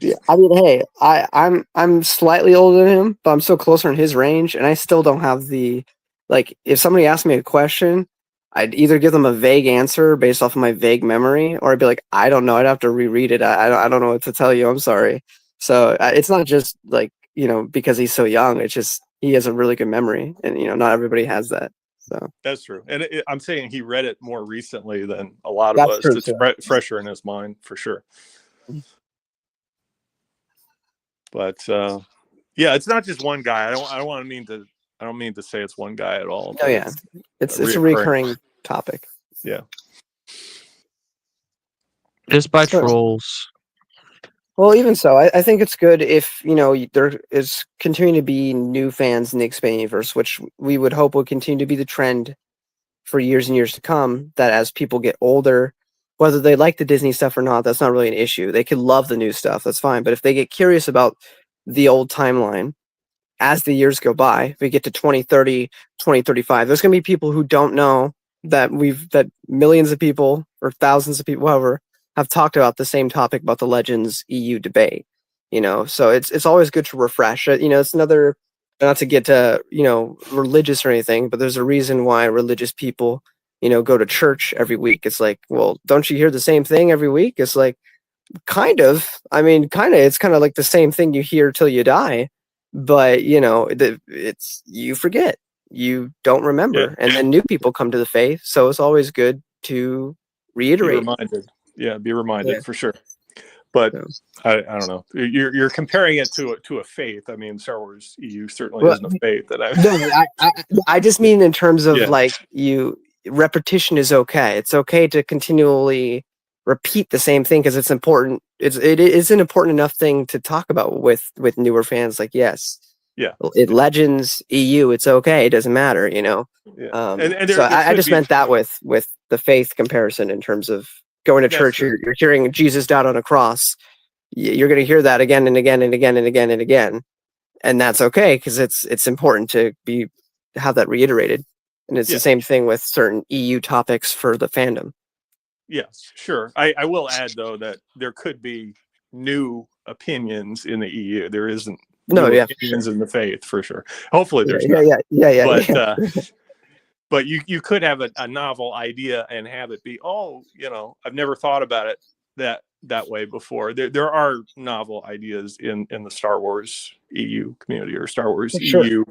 Yeah, I mean, hey, I'm slightly older than him, but I'm still closer in his range, and I still don't have the, like, if somebody asked me a question, I'd either give them a vague answer based off of my vague memory, or I'd be like, I don't know, I'd have to reread it. I don't know what to tell you. I'm sorry. So it's not just like, because he's so young. It's just he has a really good memory, and not everybody has that. So that's true. And I'm saying he read it more recently than a lot of us. It's fresher in his mind for sure. But yeah, it's not just one guy. I don't mean to say it's one guy at all. Oh yeah, it's a recurring topic. Yeah, just by trolls. Well, even so, I think it's good if there is continuing to be new fans in the expanding universe, which we would hope will continue to be the trend for years and years to come. That as people get older, whether they like the Disney stuff or not, that's not really an issue. They could love the new stuff, that's fine. But if they get curious about the old timeline, as the years go by, if we get to 2030, 2035, there's going to be people who don't know that millions of people or thousands of people, however, have talked about the same topic about the Legends EU debate. So it's always good to refresh it. It's another, not to get religious or anything, but there's a reason why religious people go to church every week. It's like, well, don't you hear the same thing every week? It's like, kind of. I mean, it's kind of like the same thing you hear till you die, but it's, you forget, you don't remember, and then new people come to the faith. So it's always good to reiterate. Be reminded for sure. But I don't know. You're comparing it to a faith. I mean, Star Wars EU certainly isn't a faith. I just mean in terms of repetition is okay. It's okay to continually repeat the same thing because it's important. It is an important enough thing to talk about with newer fans. Like, yes, Legends EU, it's okay. It doesn't matter, So I just meant that with the faith comparison in terms of going to church. You're hearing Jesus died on a cross. You're going to hear that again and again and again and again and again, and that's okay because it's important to have that reiterated. And it's the same thing with certain EU topics for the fandom. Yes, sure. I will add though that there could be new opinions in the EU. There isn't opinions in the faith for sure. Hopefully there's not. But you could have a novel idea and have it be, I've never thought about it that way before. There are novel ideas in the Star Wars EU community or Star Wars EU.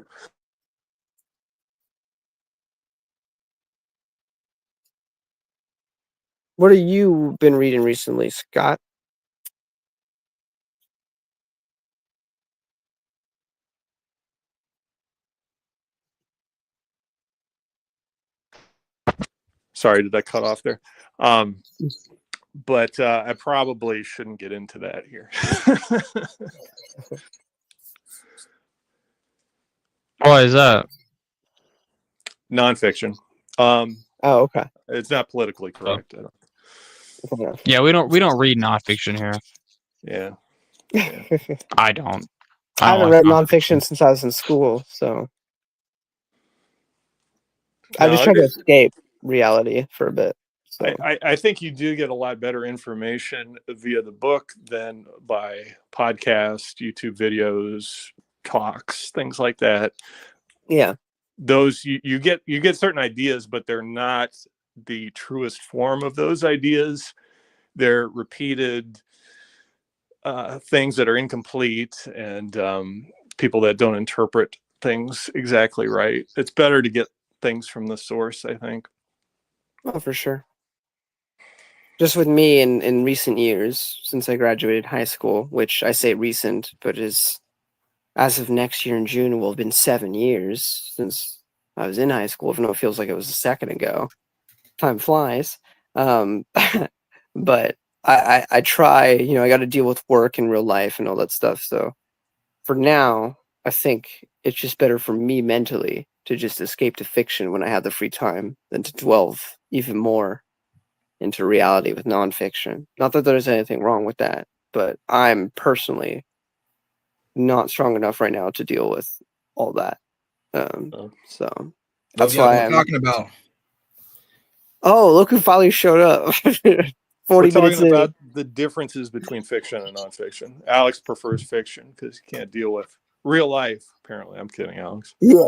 What have you been reading recently, Scott? Sorry, did I cut off there? But I probably shouldn't get into that here. Why is that? Nonfiction. Okay. It's not politically correct. Yeah, we don't read nonfiction here. Yeah. I don't. I I haven't don't read like nonfiction since I was in school, so I just No, try to escape reality for a bit. So I think you do get a lot better information via the book than by podcast, YouTube videos, talks, things like that. yeah, Those you get certain ideas, but they're not the truest form of those ideas. They're repeated things that are incomplete, and people that don't interpret things exactly right. It's better to get things from the source, I think. oh for sure. Just with me in recent years, since I graduated high school, which I say recent, but is as of next year in June will have been 7 years since I was in high school, even though it feels like it was a second ago. Time flies. Um, but I try, I got to deal with work and real life and all that stuff. So for now, I think it's just better for me mentally to just escape to fiction when I have the free time than to delve even more into reality with nonfiction. Not that there's anything wrong with that, but I'm personally not strong enough right now to deal with all that. So that's Look, why we're I'm. talking about. Oh, look who finally showed up! We're 40 minutes talking in. about the differences between fiction and nonfiction. Alex prefers fiction because he can't deal with real life. Apparently, I'm kidding, Alex. Yeah,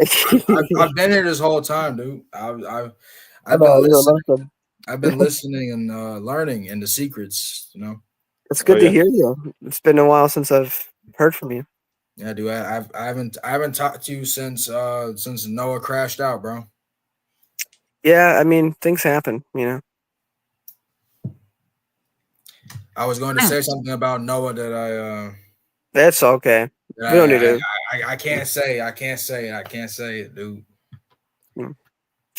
I've been here this whole time, dude. I've I been know, listening. I've been listening and learning and the secrets. It's good Oh, to yeah. hear you. It's been a while since I've heard from you. Yeah, dude. I haven't talked to you since Noah crashed out, bro. Yeah, I mean, things happen, I was going to say something about Noah that That's okay. I We don't need to. I can't say it, dude.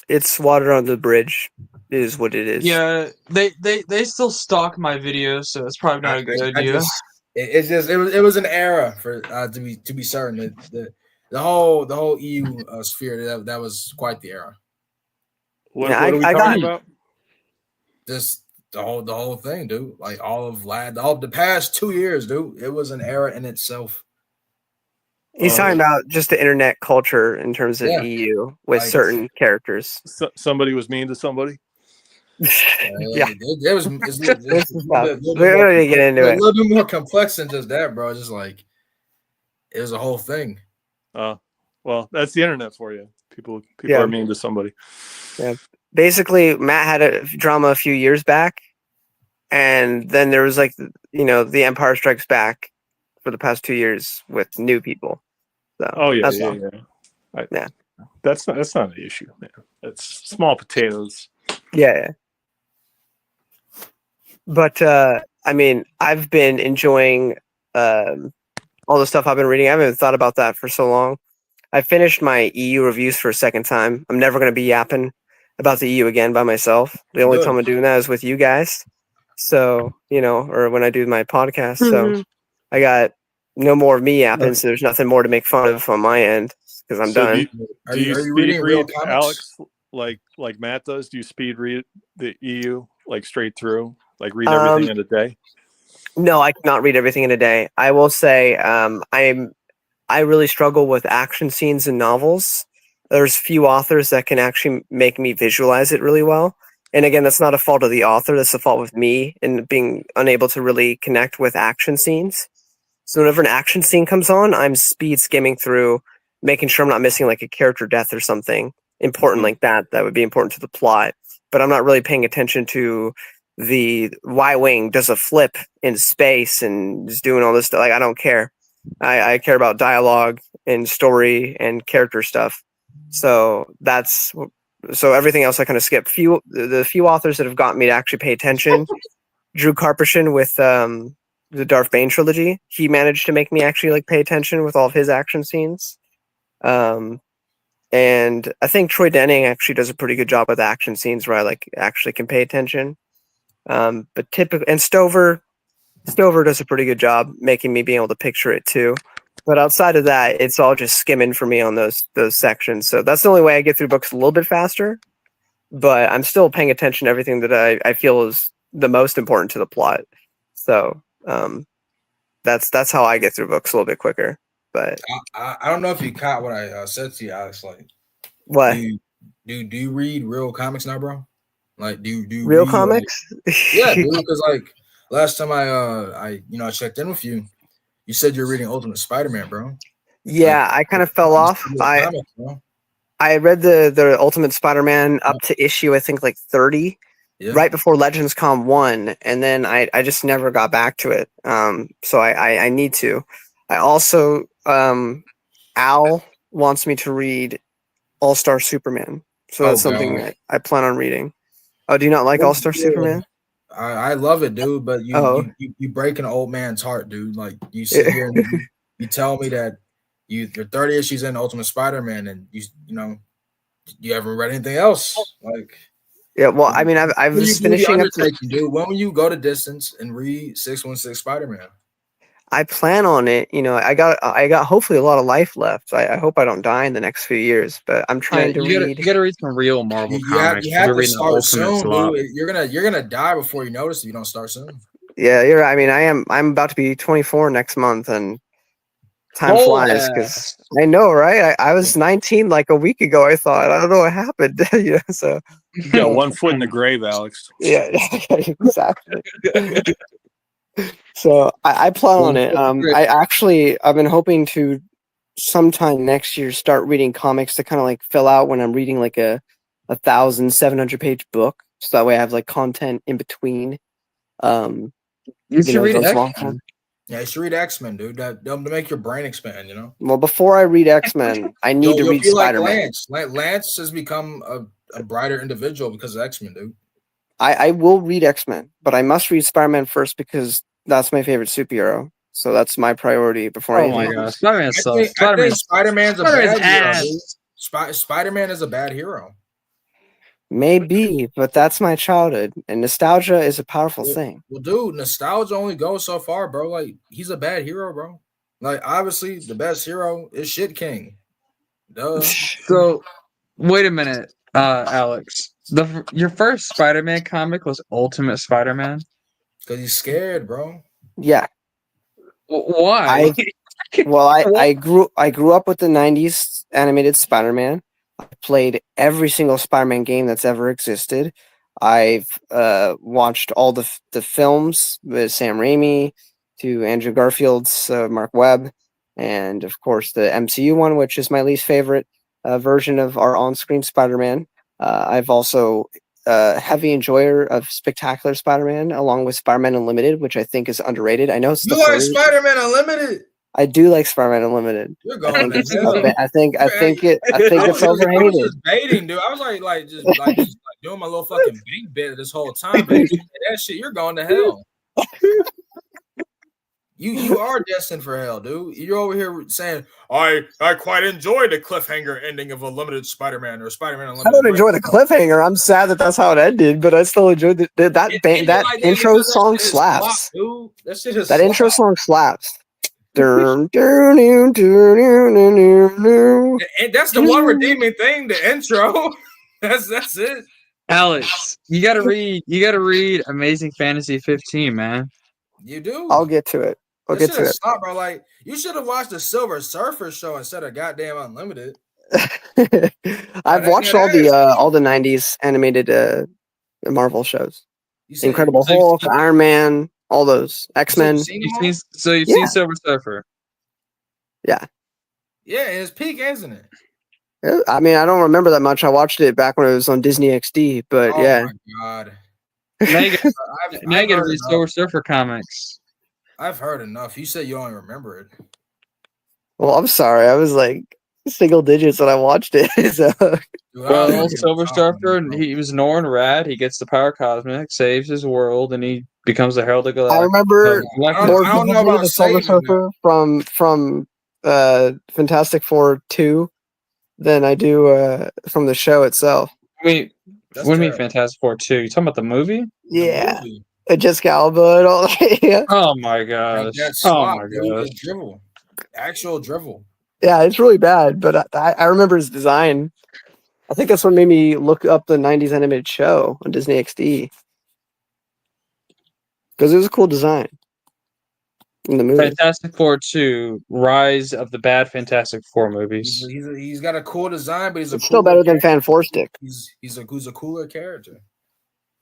It's water on the bridge. It is what it is. Yeah, they still stalk my videos, so it's probably not a good idea. It was an era for to be certain. The whole EU sphere that was quite the era. What Yeah, are we I talking got- about? Just the whole thing, dude. Like all the past 2 years, dude. It was an era in itself. He's talking about just the internet culture in terms of Yeah. EU with Like- certain characters. Somebody was mean to somebody. Yeah. There was it's a This is tough. little We're more- going to get into a it. little bit more complex than just that, bro. It's just like it was a whole thing. Well, that's the internet for you. People Yeah. are mean to somebody. Basically, Matt had a drama a few years back, and then there was like, the Empire Strikes Back for the past 2 years with new people. So Oh yeah, that's yeah, all. yeah. Yeah. That's not an issue, man. It's small potatoes. Yeah. But I mean, I've been enjoying all the stuff I've been reading. I haven't thought about that for so long. I finished my EU reviews for a second time. I'm never going to be yapping about the EU again by myself. The only Good. time I'm doing that is with you guys. So, or when I do my podcast. So I got no more of me yapping. So there's nothing more to make fun of on my end because I'm So done. Are Do you you reading speed real read, comics? Alex, like Matt does? Do you speed read the EU like straight through? Like read everything in a day? No, I cannot read everything in a day. I will say I really struggle with action scenes in novels. There's few authors that can actually make me visualize it really well. And again, that's not a fault of the author. That's a fault with me in being unable to really connect with action scenes. So whenever an action scene comes on, I'm speed skimming through, making sure I'm not missing like a character death or something important like that. That would be important to the plot. But I'm not really paying attention to the Y-wing does a flip in space and is doing all this stuff. Like, I don't care. I care about dialogue and story and character stuff. So everything else I kind of skip. The few authors that have gotten me to actually pay attention, Drew Karpyshyn with the Darth Bane trilogy. He managed to make me actually like pay attention with all of his action scenes. And I think Troy Denning actually does a pretty good job with action scenes where I like actually can pay attention. But typically, and Stover does a pretty good job making me be able to picture it too. But outside of that, it's all just skimming for me on those sections. So that's the only way I get through books a little bit faster. But I'm still paying attention to everything that I feel is the most important to the plot. So That's how I get through books a little bit quicker. But I don't know if you caught what I said to you, Alex. Like, what do you read real comics now, bro? Like, do you real read, comics? yeah, dude. Because like last time I checked in with you, you said you're reading Ultimate Spider-Man, bro. Yeah, I kind of fell off. Comics, bro. I read the Ultimate Spider-Man up to issue I think like 30, right before Legends Con 1, and then I just never got back to it. So I need to. I also Al wants me to read All-Star Superman, so that's something that I plan on reading. Oh, do you not like All-Star Superman? I love it, dude. But you break an old man's heart, dude. Like you sit here and you tell me that you're 30 issues in Ultimate Spider-Man, and you haven't read anything else. Like, yeah, well, I mean, I was finishing up. Dude, when will you go to distance and read 616 Spider-Man? I plan on it. I got hopefully a lot of life left. I hope I don't die in the next few years, but I'm trying to read. You got to read some real Marvel comics. You have to start soon, dude. You're gonna die before you notice if you don't start soon. Yeah, you're right. I mean, I'm about to be 24 next month, and time flies because I know, right? I was 19 like a week ago. I thought I don't know what happened. So you got one foot in the grave, Alex. Yeah, exactly. So I plan on it. I've been hoping to sometime next year start reading comics to kind of like fill out when I'm reading like a 1,700-page book, so that way I have like content in between. You should read X-Men. Yeah, you should read X-Men, dude. To make your brain expand, Well, before I read X-Men, I need to read Spider-Man. Like Lance has become a brighter individual because of X-Men, dude. I will read X-Men, but I must read Spider-Man first because that's my favorite superhero. So that's my priority before I. Oh my gosh, Spider-Man sucks. Spider-Man's a bad hero. Spider-Man is a bad hero. Maybe, but that's my childhood, and nostalgia is a powerful thing. Well, dude, nostalgia only goes so far, bro. Like, he's a bad hero, bro. Like, obviously, the best hero is Shit King. Duh. So, wait a minute, Alex. Your first Spider-Man comic was Ultimate Spider-Man? Because he's scared, bro. Yeah. Why? I grew up with the 90s animated Spider-Man. I played every single Spider-Man game that's ever existed. I've watched all the films with Sam Raimi to Andrew Garfield's Mark Webb, and of course the MCU one, which is my least favorite version of our on-screen Spider-Man. I've also heavy enjoyer of Spectacular Spider-Man, along with Spider-Man Unlimited, which I think is underrated. I know it's you like Spider-Man Unlimited. I do like Spider-Man Unlimited. You're going I think it's overrated. I was just baiting, dude. I was like doing my little fucking bait bit this whole time. But that shit, you're going to hell. You are destined for hell, dude. You're over here saying, I quite enjoyed the cliffhanger ending of Unlimited Spider-Man or Spider-Man Unlimited. I don't enjoy the cliffhanger. I'm sad that's how it ended, but I still enjoyed that intro song slaps. That intro song slaps. And that's the one redeeming thing, the intro. That's it. Alex, you gotta read Amazing Fantasy 15, man. You do. I'll get to it. Stop, bro. Like, you should have watched the Silver Surfer show instead of goddamn Unlimited. I've watched all the 90s animated Marvel shows. Incredible Hulk, Iron Man, all those X-Men. You've seen Silver Surfer. Yeah. Yeah, it's peak, isn't it? I mean, I don't remember that much. I watched it back when it was on Disney XD, but yeah. Oh my god. Now you gotta read Silver Surfer comics. I've heard enough. You said you only remember it. Well, I'm sorry. I was like single digits when I watched it. So. Well, Silver Surfer, he was Norrin Rad. He gets the power cosmic, saves his world, and he becomes the Herald of Galactus. I remember I don't know about the Silver Surfer from Fantastic Four 2 than I do from the show itself. What do you mean Fantastic Four 2? You talking about the movie? Yeah. Jessica Alba and all that. Yeah. Oh my gosh. Drivel. Actual drivel. Yeah, it's really bad, but I remember his design. I think that's what made me look up the 90s animated show on Disney XD. Because it was a cool design. in the movie. Fantastic Four 2, Rise of the Bad Fantastic Four movies. He's got a cool design, but It's still better than Fan Four Stick. He's a cooler character.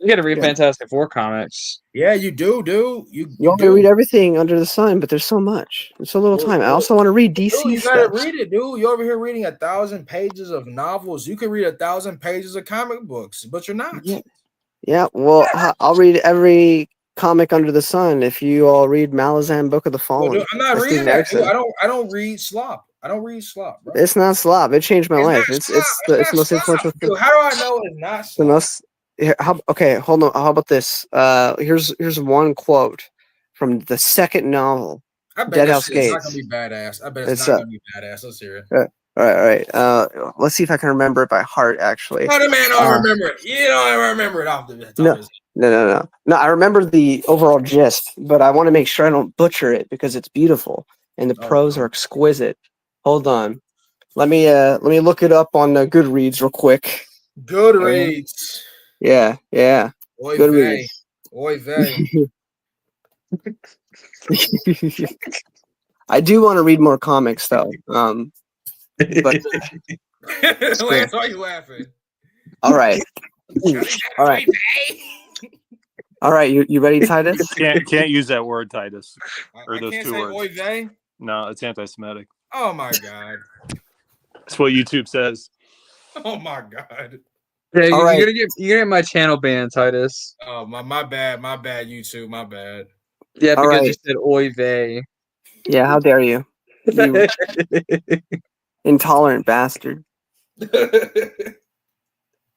You got to read Fantastic Four comics. Yeah, you do, dude. You want me to read everything under the sun, but there's so much. There's so little time. I also want to read DC dude, you stuff. gotta read it, dude. You're over here reading 1,000 pages of novels. You can read 1,000 pages of comic books, but you're not. Yeah. Well, I'll read every comic under the sun if you all read Malazan Book of the Fallen. Well, dude, I'm not reading that. Dude, I don't read slop. I don't read slop, bro. It's not slop. It changed my life. It's the most influential thing. Dude, how do I know it's not slop? The most. Okay, hold on. How about this? Here's one quote from the second novel, I bet Deadhouse Gates. It's not gonna be badass. I bet it's not gonna be badass. Let's hear it. All right. Let's see if I can remember it by heart. Actually, oh, the man don't remember it. You don't remember it off the top. No. I remember the overall gist, but I want to make sure I don't butcher it because it's beautiful and the prose are exquisite. Hold on, let me look it up on Goodreads real quick. Goodreads. Yeah. Oy Goodreads. Oy vey. I do want to read more comics though. But Lance, why are you laughing? All right. All right, you ready, Titus? Can't use that word, Titus. Or I those can't two say words. oy vey. No, it's anti-Semitic. Oh my god. That's what YouTube says. Oh my god. Yeah, you're gonna get my channel banned, Titus. Oh my bad, YouTube, my bad. Yeah, because you said oy vey. Yeah, how dare you? You intolerant bastard.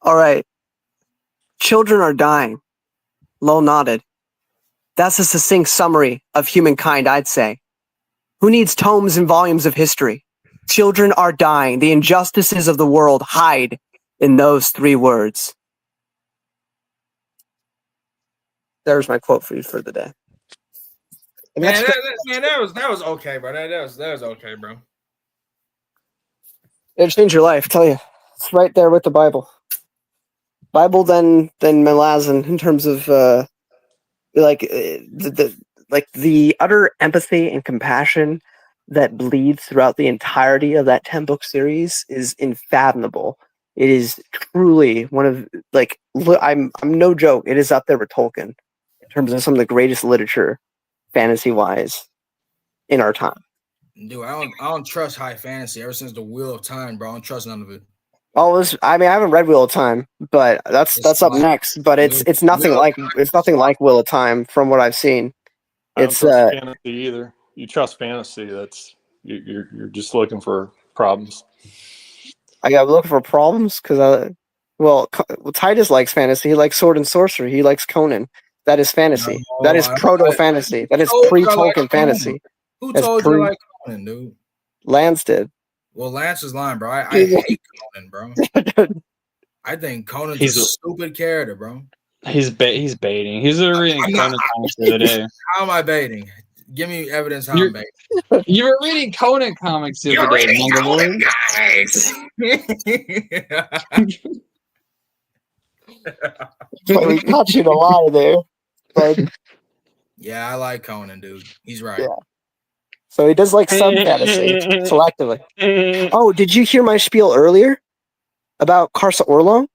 All right. Children are dying. Lowell nodded. That's a succinct summary of humankind, I'd say. Who needs tomes and volumes of history? Children are dying. The injustices of the world hide in those 3 words. There's my quote for you for the day. Man, that was okay, bro. That was okay, bro. It'll change your life, I tell you. It's right there with the Bible. Bible then Malazan in terms of the utter empathy and compassion that bleeds throughout the entirety of that 10-book series is unfathomable. It is truly one of I'm no joke. It is up there with Tolkien in terms of some of the greatest literature, fantasy wise, in our time. Dude, I don't trust high fantasy ever since the Wheel of Time, bro. I don't trust none of it. I haven't read Wheel of Time, but that's up next. But it's nothing like Wheel of Time from what I've seen. It's fantasy either. You trust fantasy? That's you're just looking for problems. I got looking for problems because Titus likes fantasy. He likes sword and sorcery. He likes Conan. That is fantasy. That is proto fantasy. That is pre-Tolkien fantasy. Who told you like Conan, dude? Lance did. Well, Lance is lying, bro. I hate Conan, bro. I think Conan's a stupid character, bro. He's baiting. He's reading Conan comics the other day. How am I baiting? Give me evidence how I'm baiting. You were reading Conan comics the other day. Conan comics. We caught you in a lie there. But yeah, I like Conan, dude. He's right. Yeah. So he does like some fantasy selectively. Oh, did you hear my spiel earlier about Karsa Orlong?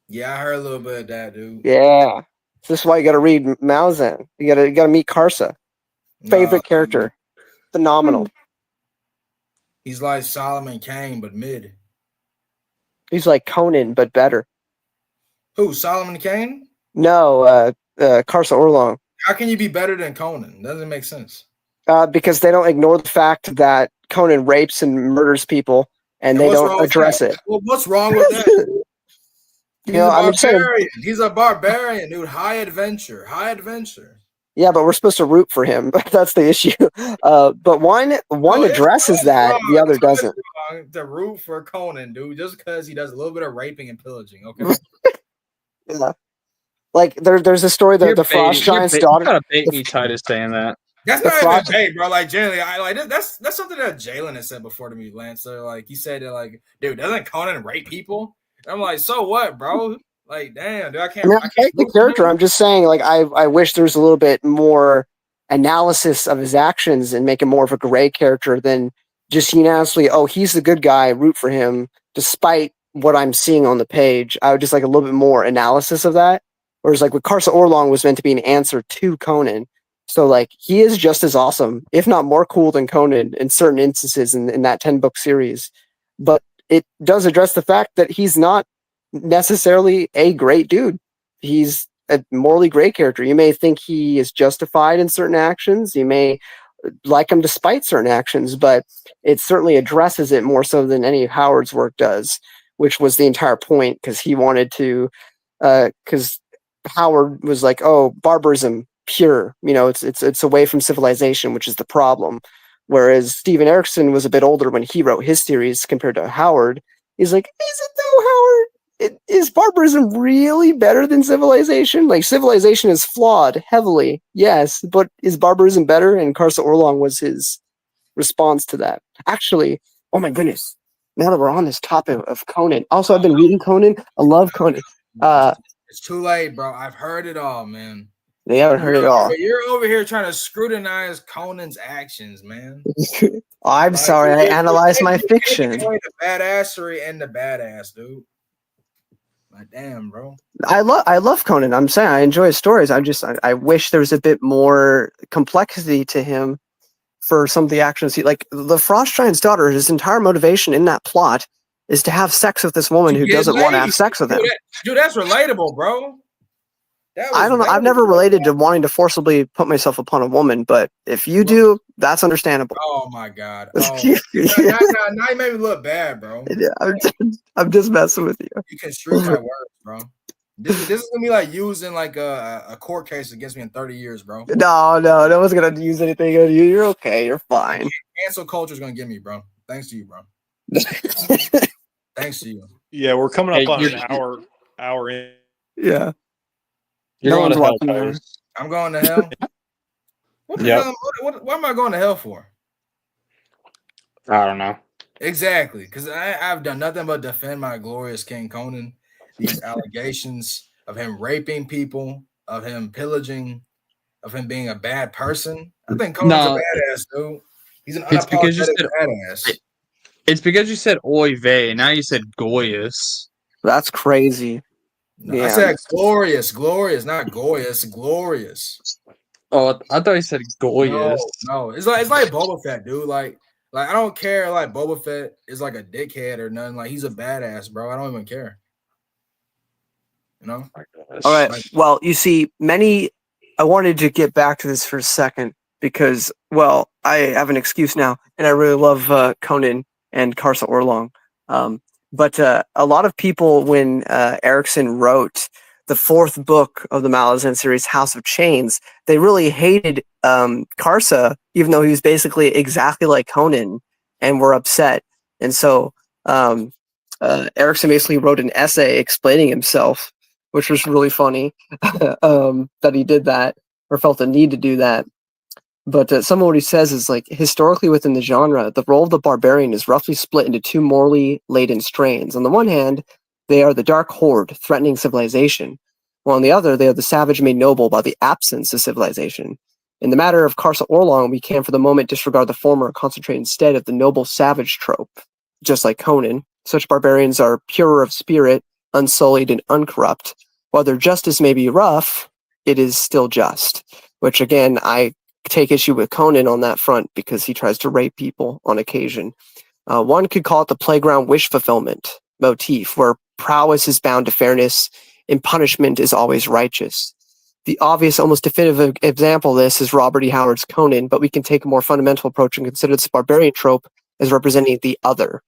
Yeah, I heard a little bit of that, dude. Yeah. This is why you got to read Malazan. You got to meet Karsa. Favorite character. Phenomenal. He's like Solomon Kane, but mid. He's like Conan, but better. Who, Solomon Kane? No, Karsa Orlong. How can you be better than Conan? Doesn't make sense. Because they don't ignore the fact that Conan rapes and murders people, and they don't address it. Well, what's wrong with that? I'm saying he's a barbarian, dude. High adventure. Yeah, but we're supposed to root for him. That's the issue. But one addresses that, the other doesn't. To root for Conan, dude, just because he does a little bit of raping and pillaging. Okay. Yeah. Like there's a story that the Frost Giant's daughter. You gotta bait me, Titus, saying that. That's not even bait, bro. Like generally, that's something that Jalen has said before to me, Lance. So like he said that, like, dude, doesn't Conan rape people? And I'm like, so what, bro? Like, damn, dude, I can't. I like the character. I'm just saying, like, I wish there's a little bit more analysis of his actions and make him more of a gray character than just unanimously, oh, he's the good guy, root for him, despite what I'm seeing on the page. I would just like a little bit more analysis of that. Whereas like with Karsa Orlong was meant to be an answer to Conan. So like he is just as awesome, if not more cool than Conan in certain instances in that 10-book series. But it does address the fact that he's not necessarily a great dude. He's a morally gray character. You may think he is justified in certain actions. You may like him despite certain actions, but it certainly addresses it more so than any of Howard's work does, which was the entire point, because he wanted to, because Howard was like, oh, barbarism, pure, it's away from civilization, which is the problem. Whereas Steven Erikson was a bit older when he wrote his series compared to Howard. He's like, is it though, Howard? Is barbarism really better than civilization? Like, civilization is flawed heavily, yes, but is barbarism better? And Karsa Orlong was his response to that. Actually, oh my goodness, now that we're on this topic of Conan, also I've been reading Conan. I love Conan. It's too late, bro. I've heard it all, man. They haven't heard it all. You're over here trying to scrutinize Conan's actions, man. I'm sorry, I analyzed my fiction. The badassery and the badass, dude. Like, damn, bro. I love Conan. I'm saying I enjoy his stories. I wish there was a bit more complexity to him for some of the actions. Like the Frost Giant's daughter, his entire motivation in that plot is to have sex with this woman who doesn't want to have sex with him. Dude, that's relatable, bro. I don't know. I've never related to wanting to forcibly put myself upon a woman, but if you do, that's understandable. Oh my god! Oh. now you made me look bad, bro. Yeah, I'm just messing with you. You can street my words, bro. This is gonna be like using like a court case against me in 30 years, bro. No one's gonna use anything on you. You're okay. You're fine. Cancel culture's gonna get me, bro. Thanks to you, bro. Thanks to you. Yeah, we're coming up on an hour in. Yeah. You're going to hell, Tyrus. I'm going to hell. What the hell? What am I going to hell for? I don't know. Exactly, because I've done nothing but defend my glorious King Conan. These allegations of him raping people, of him pillaging, of him being a bad person. I think Conan's a badass, dude. He's an unapologetic badass. It's because you said oy vey, now you said goyous. That's crazy. No, yeah. I said glorious, not goyous, glorious. Oh, I thought you said goyous. No, it's like Boba Fett, dude. Like I don't care. Like Boba Fett is like a dickhead or nothing. Like he's a badass, bro. I don't even care. You know. All right. Well, you see, I wanted to get back to this for a second because, well, I have an excuse now, and I really love Conan and Karsa Orlong. But a lot of people, when Erikson wrote the 4th book of the Malazan series, House of Chains, they really hated Karsa, even though he was basically exactly like Conan, and were upset. And so Erikson basically wrote an essay explaining himself, which was really funny that he did that, or felt the need to do that. But some of what he says is like, historically within the genre, the role of the barbarian is roughly split into 2 morally laden strains. On the one hand, they are the dark horde threatening civilization, while on the other, they are the savage made noble by the absence of civilization. In the matter of Karsa Orlong, we can for the moment disregard the former and concentrate instead of the noble savage trope. Just like Conan, such barbarians are purer of spirit, unsullied and uncorrupt. While their justice may be rough, it is still just. Which again, I take issue with Conan on that front because he tries to rape people on occasion. One could call it the playground wish fulfillment motif, where prowess is bound to fairness and punishment is always righteous. The obvious, almost definitive example of this is Robert E. Howard's Conan, but we can take a more fundamental approach and consider this barbarian trope as representing the other,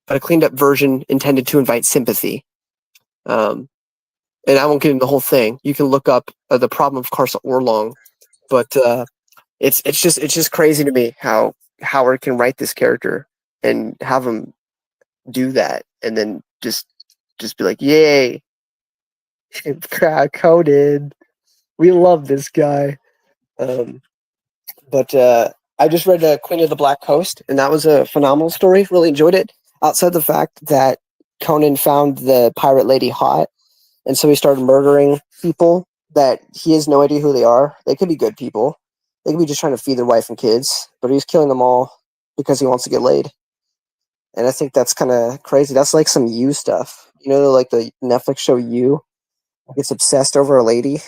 but a cleaned up version intended to invite sympathy. And I won't get into the whole thing. You can look up the problem of Karsa Orlong, but it's just crazy to me how Howard can write this character and have him do that, and then just be like, "Yay, Conan, we love this guy." But I just read Queen of the Black Coast, and that was a phenomenal story. Really enjoyed it. Outside the fact that Conan found the pirate lady hot, and so he started murdering people that he has no idea who they are. They could be good people. They could be just trying to feed their wife and kids, but he's killing them all because he wants to get laid. And I think that's kind of crazy. That's like some You stuff. You know, like the Netflix show You gets obsessed over a lady.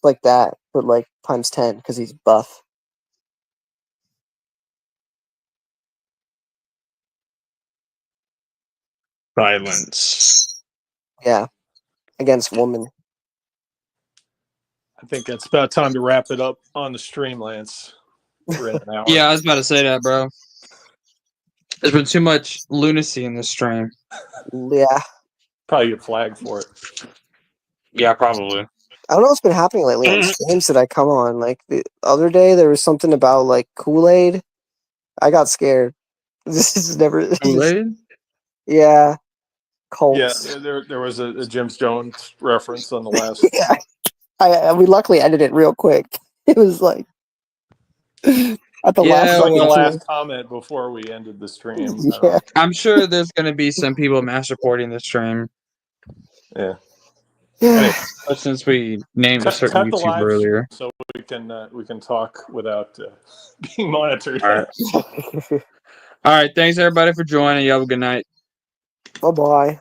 Like that, but like times 10 because he's buff. Violence. Yeah. Against women. I think it's about time to wrap it up on the stream, Lance. We're in an hour. Yeah, I was about to say that, bro. There's been too much lunacy in this stream. Yeah. Probably get flagged for it. Yeah, probably. I don't know what's been happening lately on streams that I come on. Like the other day, there was something about like Kool-Aid. I got scared. This is never. Kool-Aid? Yeah. Cults. Yeah, there was a Jim Jones reference on the last. Yeah. We luckily ended it real quick. It was like at the last. Like the well, last comment before we ended the stream. Yeah. I'm sure there's going to be some people mass reporting the stream. Yeah. Yeah. But since we named a certain Cut the YouTuber live earlier. so we can talk without being monitored. All right. All right. Thanks, everybody, for joining. You have a good night. Bye-bye.